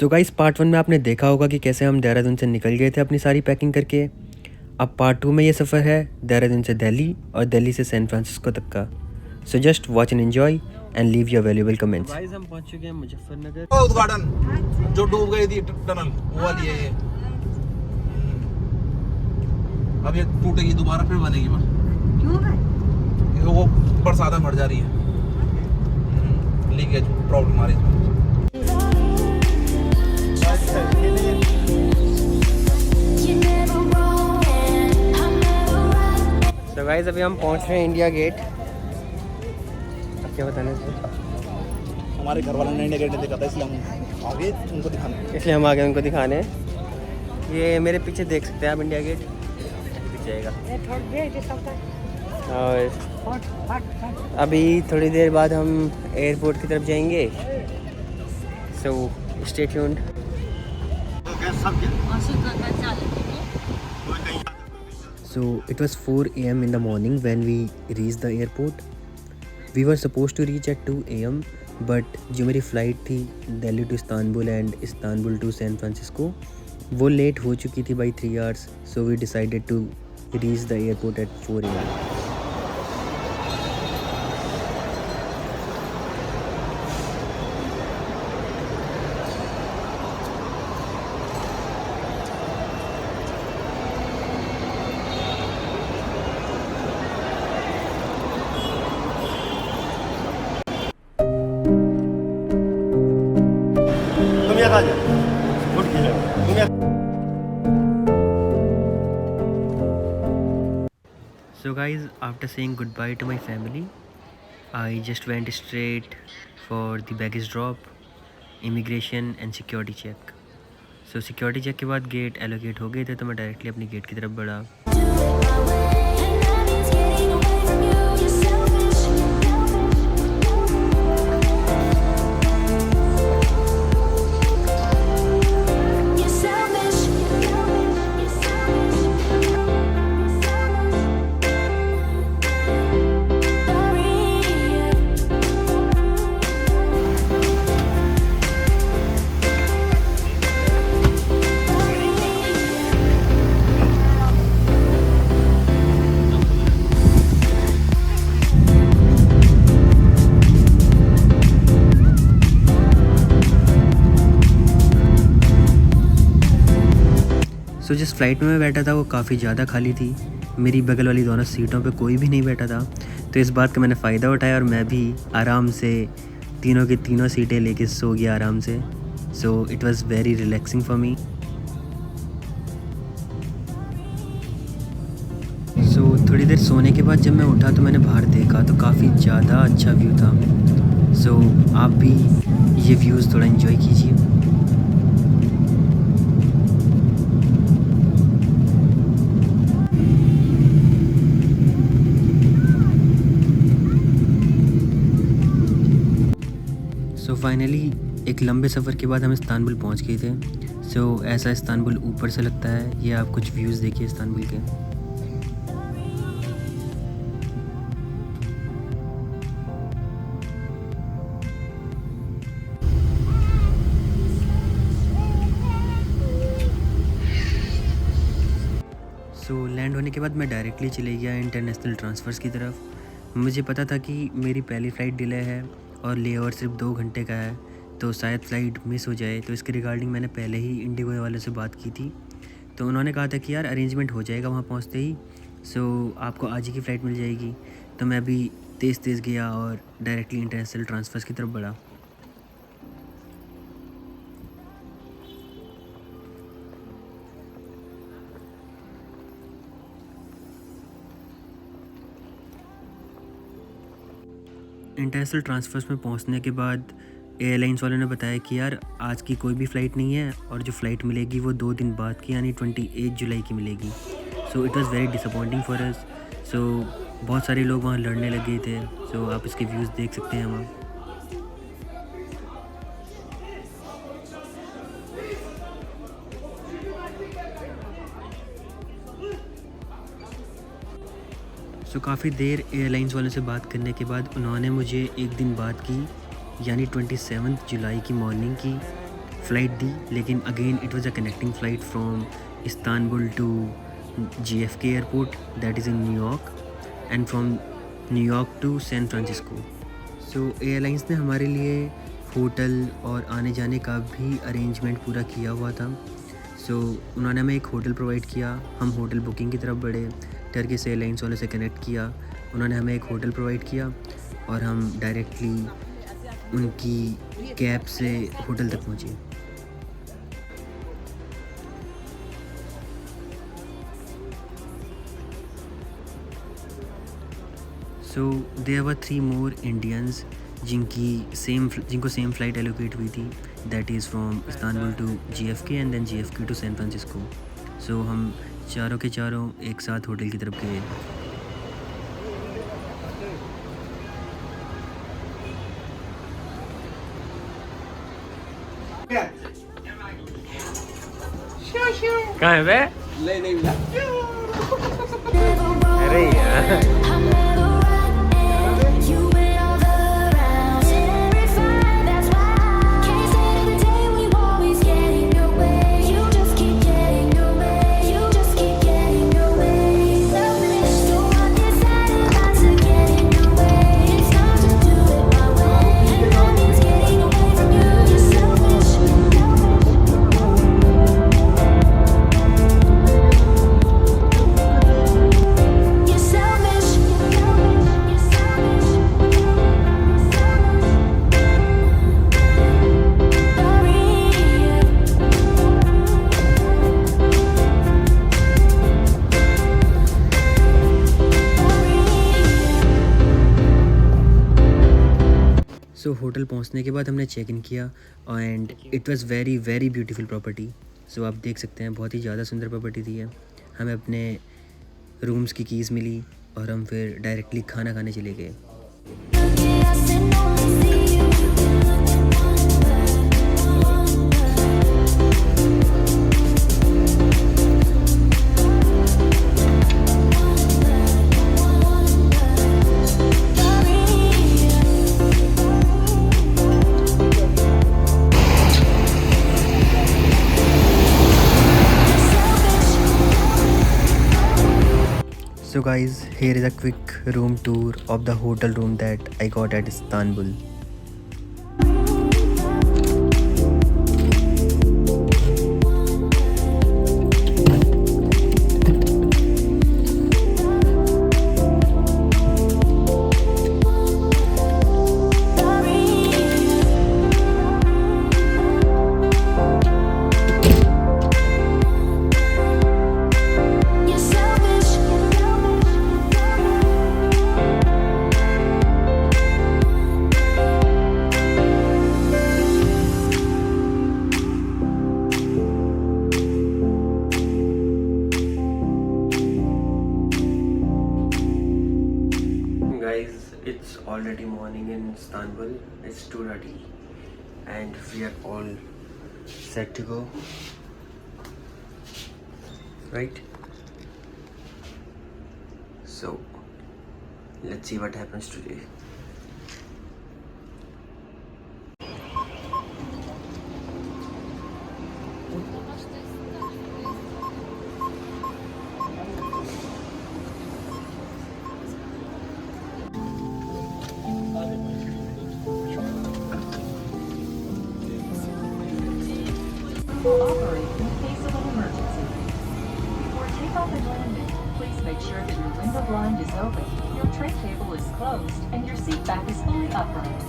So guys part 1 में आपने देखा होगा कि कैसे हम देहरादून से निकल गए थे अपनी सारी पैकिंग करके। अब पार्ट 2 में ये सफ़र है देहरादून से दिल्ली और दिल्ली से सैन फ्रांसिस्को तक का। So just watch and enjoy and leave your valuable comments. Guys हम पहुंच चुके हैं मुजफ्फरनगर। उद्घाटन जो डूब गई थी टनल वो वाली है ये। अब ये टूटेगी दोबारा फिर बनेगी वहाँ। क्यों वो बरसात में मर जा रही है, लीकेज प्रॉब्लम आ रही है। तो गाइस अभी हम पहुंच रहे हैं इंडिया गेट। अब क्या बताना है? हमारे घर वालों ने इंडिया गेट देखा था इसलिए हम आगे उनको दिखाने। इसलिए हम आगे उनको दिखाने। ये मेरे पीछे देख सकते हैं आप इंडिया गेट पीछे आएगा। और अभी थोड़ी देर बाद हम एयरपोर्ट की तरफ जाएंगे। So stay tuned. So it was 4 a.m. in the morning when we reached the airport. We were supposed to reach at 2 a.m. but जो मेरी फ़्लाइट थी Delhi to Istanbul and Istanbul to San Francisco वो late हो चुकी थी by 3 hours. So we decided to reach the airport at 4 a.m. So guys, after saying goodbye to my family, I just went straight for the baggage drop, immigration and security check. So security check के बाद gate allocate हो गए थे तो मैं directly अपनी gate की तरफ बढ़ा। तो जिस फ़्लाइट में मैं बैठा था वो काफ़ी ज़्यादा खाली थी। मेरी बगल वाली दोनों सीटों पे कोई भी नहीं बैठा था। तो इस बात का मैंने फ़ायदा उठाया और मैं भी आराम से तीनों की तीनों सीटें लेके सो गया आराम से। So it was very relaxing for me. So थोड़ी देर सोने के बाद जब मैं उठा तो मैंने बाहर देखा तो काफ़ी ज़्यादा अच्छा व्यू था। सो आप भी ये व्यूज़ थोड़ा इन्जॉय कीजिए। सो फाइनली एक लंबे सफ़र के बाद हम इस्तांबुल पहुंच गए थे। सो ऐसा इस्तांबुल ऊपर से लगता है। ये आप कुछ व्यूज़ देखिए इस्तांबुल के। सो लैंड होने के बाद मैं डायरेक्टली चले गया इंटरनेशनल ट्रांसफ़र्स की तरफ। मुझे पता था कि मेरी पहली फ़्लाइट डिले है और लेओवर सिर्फ 2 घंटे का है तो शायद फ़्लाइट मिस हो जाए। तो इसके रिगार्डिंग मैंने पहले ही इंडिगो वाले से बात की थी। तो उन्होंने कहा था कि यार अरेंजमेंट हो जाएगा वहाँ पहुँचते ही। सो आपको आज ही की फ़्लाइट मिल जाएगी। तो मैं भी तेज़ तेज़ गया और डायरेक्टली इंटरनेशनल ट्रांसफ़र्स की तरफ बढ़ा। इंटरनेशनल ट्रांसफ़र्स में पहुंचने के बाद एयरलाइंस वालों ने बताया कि यार आज की कोई भी फ़्लाइट नहीं है और जो फ़्लाइट मिलेगी वो 2 दिन बाद की यानी 28 जुलाई की मिलेगी। So it was very disappointing for us. So बहुत सारे लोग वहाँ लड़ने लगे थे। सो आप इसके व्यूज़ देख सकते हैं वहाँ। सो काफ़ी देर एयरलाइंस वालों से बात करने के बाद उन्होंने मुझे एक दिन बाद की यानी 27 जुलाई की मॉर्निंग की फ़्लाइट दी, लेकिन again it was a connecting flight from Istanbul to JFK airport that is in New York and from New York to San Francisco. So airlines ने हमारे लिए होटल और आने जाने का भी अरेंजमेंट पूरा किया हुआ था। सो उन्होंने हमें एक होटल प्रोवाइड किया, हम होटल बुकिंग की तरफ बढ़े, टर्किश एयरलाइंस वालों से कनेक्ट किया, उन्होंने हमें एक होटल प्रोवाइड किया और हम डायरेक्टली उनकी कैब से होटल तक पहुँचे। So there were 3 more Indians जिनको सेम फ़्लाइट एलोकेट हुई थी, that is from Istanbul to JFK and then JFK to San Francisco. So हम चारों के चारों एक साथ होटल की तरफ गए। कहाँ है बे? नहीं मिला। अरे यार सो होटल पहुंचने के बाद हमने चेक इन किया and it was very very beautiful property. So आप देख सकते हैं बहुत ही ज़्यादा सुंदर प्रॉपर्टी थी है। हमें अपने रूम्स की कीज़ मिली और हम फिर डायरेक्टली खाना खाने चले गए। So guys, here is a quick room tour of the hotel room that I got at Istanbul. Guys, it's already morning in Istanbul. It's 2:30 and we are all set to go. Right? So, let's see what happens today. Will operate in case of an emergency. Before takeoff and landing, please make sure that your window blind is open, your tray table is closed, and your seat back is fully upright.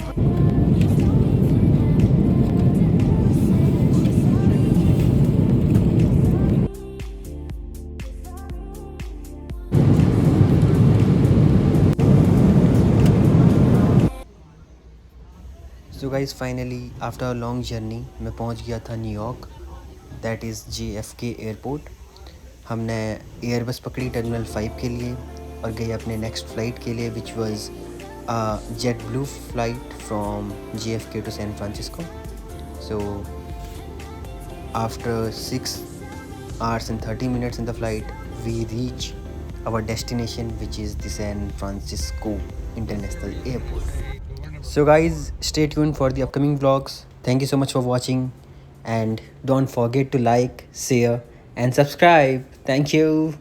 So guys, finally after a long journey मैं पहुंच गया था New York, that is JFK airport. हमने Airbus पकड़ी terminal 5 के लिए और गए अपने नेक्स्ट फ़्लाइट के लिए which was JetBlue flight from JFK to San Francisco. So after 6 hours and 30 minutes in the flight we reach our destination, which is the San Francisco International Airport. So guys, stay tuned for the upcoming vlogs. Thank you so much for watching. and don't forget to like, share and subscribe. Thank you.